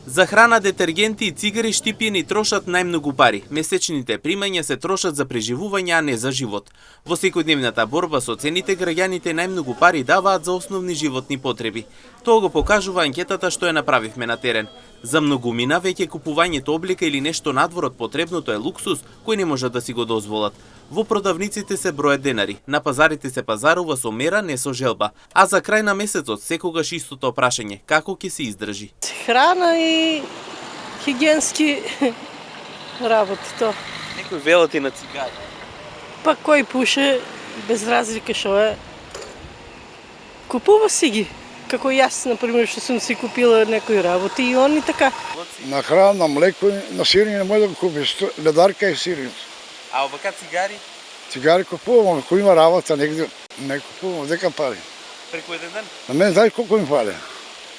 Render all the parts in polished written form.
За храна, детергенти и цигари Штипјани трошат најмногу пари. Месечните примања се трошат за преживување, а не за живот. Во секојдневната борба со цените, граѓаните најмногу пари даваат за основни животни потреби. Тоа го покажува анкетата што ја направивме на терен. За многумина веќе купувањето облека или нешто надвор од потребното е луксус кој не можат да си го дозволат. Во продавниците се бројат денари, на пазарите се пазарува со мера, не со желба. А за крај на месецот секогаш истото прашање, како ќе се издржи? Храна и хигиенски работи то. Некој велат и на цигари. Па кој пуше, без разлика што е, купува си ги. Како јас, например, што сум си купила некои работи и они така. На храна, на млеко, на сирење не може да го купиш, ледарка и сирење. А овака цигари? Цигари купувам, ако има работа негде, не купувам, дека пари. Преку еден ден? На мен знаеш колку ми фале?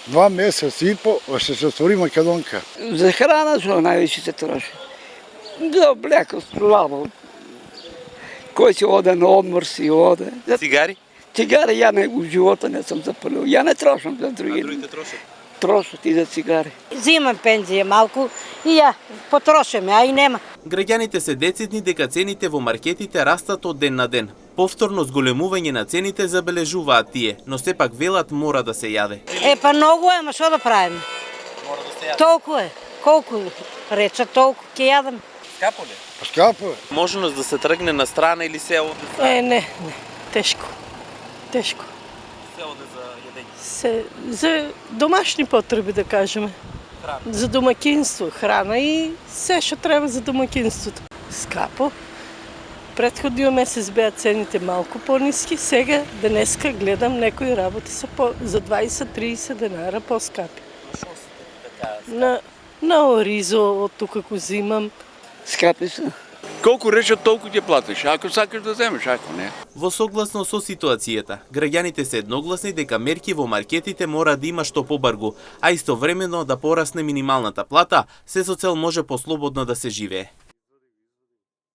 2 месеца и по, ще се отвори Македонка. За храна што највеќе се троши. За облеко, слабо. Кој си оде на одмор си оде. Цигари? Цигари ја у живота не сум запалил. Ја не трошам за други. А другите трошат? Трошат и за цигари. Зимам пензија малку и ја потрошаме, а и нема. Граѓаните се децидни дека цените во маркетите растат од ден на ден. Повторно зголемување на цените забележуваат тие, но сепак велат мора да се јаде. Па многу е, ма што да правиме? Мора да се јаде. Толку е. Колку речат, толку ќе јадам. Скапо ли? Скапо е. Можност да се тргне на страна или се оде? Не, тешко. Тешко. Се оде за јадење. За домашни потреби, да кажеме. Храна. За домакинство, храна и се што треба за домакинството. Скапо. Претходниот месец беа цените малку пониски, сега денеска гледам некои работи се за 20-30 денара поскапи. На оризо од тука го зимам. Скапи се. Колку речат, толку ќе платиш, ако сакаш да земеш, ако не. Во согласно со ситуацијата, граѓаните се едногласни дека мерки во маркетите мора да има што побаргу, а истовремено да порасне минималната плата, се со цел може послободно да се живее.